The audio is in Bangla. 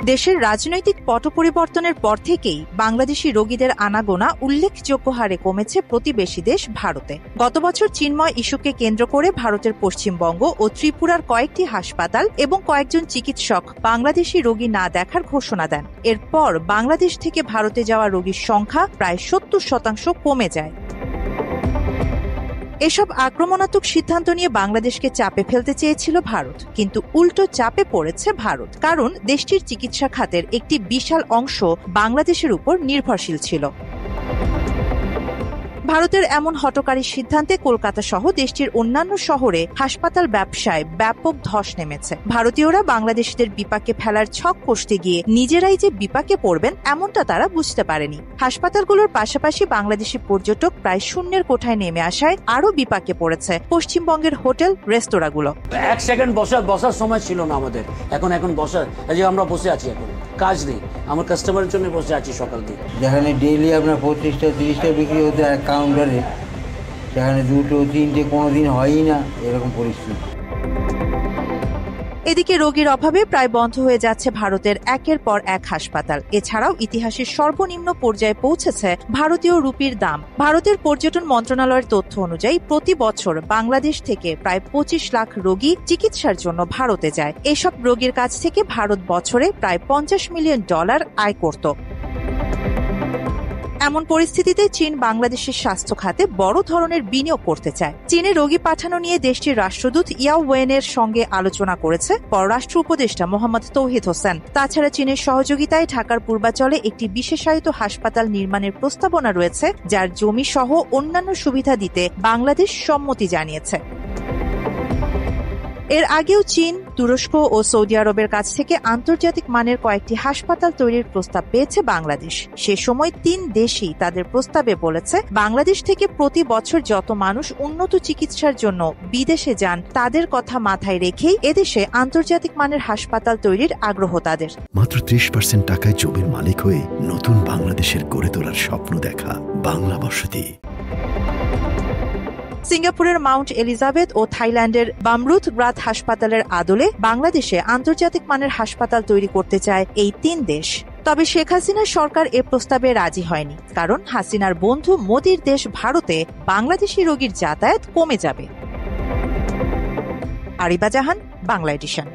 দেশের রাজনৈতিক পট পরিবর্তনের পর থেকেই বাংলাদেশি রোগীদের আনাগোনা উল্লেখযোগ্য হারে কমেছে প্রতিবেশী দেশ ভারতে। গত বছর চিন্ময় ইস্যুকে কেন্দ্র করে ভারতের পশ্চিমবঙ্গ ও ত্রিপুরার কয়েকটি হাসপাতাল এবং কয়েকজন চিকিৎসক বাংলাদেশি রোগী না দেখার ঘোষণা দেন। এরপর বাংলাদেশ থেকে ভারতে যাওয়া রোগীর সংখ্যা প্রায় 70% কমে যায়। এসব আক্রমণাত্মক সিদ্ধান্ত নিয়ে বাংলাদেশকে চাপে ফেলতে চেয়েছিল ভারত, কিন্তু উল্টো চাপে পড়েছে ভারত, কারণ দেশটির চিকিৎসা খাতের একটি বিশাল অংশ বাংলাদেশের উপর নির্ভরশীল ছিল। ভারতের এমন হঠকারী সিদ্ধান্তে কলকাতা সহ দেশটির অন্যান্য শহরে হাসপাতাল ব্যবসায় ব্যাপক ধস নেমেছে। ভারতীয়রা বাংলাদেশিদের বিপাকে ফেলার ছক কষতে গিয়ে নিজেরাই যে বিপাকে পড়বেন এমনটা তারা বুঝতে পারেনি। হাসপাতালগুলোর পাশাপাশি বাংলাদেশি পর্যটক প্রায় শূন্যের কোঠায় নেমে আসায় আরো বিপাকে পড়েছে পশ্চিমবঙ্গের হোটেল রেস্তোরাঁগুলো। এক সেকেন্ড বসার সময় ছিল না আমাদের। এখন বসার, আমরা বসে আছি, এখন কাজ নেই, আমার কাস্টমারের জন্য বসে আছি সকাল থেকে। যেখানে ডেইলি আপনার 25টা-30টা বিক্রি হতে হয় কাউন্টারে, সেখানে 2-3টে কোনোদিন হয়ই না, এরকম পরিস্থিতি। এদিকে রোগীর অভাবে প্রায় বন্ধ হয়ে যাচ্ছে ভারতের একের পর এক হাসপাতাল। এছাড়াও ইতিহাসের সর্বনিম্ন পর্যায়ে পৌঁছেছে ভারতীয় রুপির দাম। ভারতের পর্যটন মন্ত্রণালয়ের তথ্য অনুযায়ী প্রতি বছর বাংলাদেশ থেকে প্রায় 25 লাখ রোগী চিকিৎসার জন্য ভারতে যায়। এসব রোগীর কাছ থেকে ভারত বছরে প্রায় $50 মিলিয়ন আয় করত। এমন পরিস্থিতিতে চীন বাংলাদেশের স্বাস্থ্য খাতে বড় ধরনের বিনিয়োগ করতে চায়। চীনে রোগী পাঠানো নিয়ে দেশটির রাষ্ট্রদূত ইয়াও ওয়েনের সঙ্গে আলোচনা করেছে পররাষ্ট্র উপদেষ্টা মোহাম্মদ তৌহিদ হোসেন। তাছাড়া চীনের সহযোগিতায় ঢাকার পূর্বাঞ্চলে একটি বিশেষায়িত হাসপাতাল নির্মাণের প্রস্তাবনা রয়েছে, যার জমি সহ অন্যান্য সুবিধা দিতে বাংলাদেশ সম্মতি জানিয়েছে। এর আগেও চীন, তুরস্ক ও সৌদি আরবের কাছ থেকে আন্তর্জাতিক মানের কয়েকটি হাসপাতাল তৈরির প্রস্তাব পেয়েছে বাংলাদেশ। সে সময় 3 দেশই তাদের প্রস্তাবে বলেছে বাংলাদেশ থেকে প্রতি বছর যত মানুষ উন্নত চিকিৎসার জন্য বিদেশে যান তাদের কথা মাথায় রেখেই এদেশে আন্তর্জাতিক মানের হাসপাতাল তৈরির আগ্রহ তাদের। মাত্র 30% টাকায় জমির মালিক হয়ে নতুন বাংলাদেশের গড়ে তোলার স্বপ্ন দেখা বাংলা বসতি। সিঙ্গাপুরের মাউন্ট এলিজাবেথ ও থাইল্যান্ডের বামরুথ গ্রাত হাসপাতালের আদলে বাংলাদেশে আন্তর্জাতিক মানের হাসপাতাল তৈরি করতে চায় এই 3 দেশ। তবে শেখ হাসিনার সরকার এ প্রস্তাবে রাজি হয়নি, কারণ হাসিনার বন্ধু মোদির দেশ ভারতে বাংলাদেশি রোগীর যাতায়াত কমে যাবে। আরিবা জাহান, বাংলা এডিশন।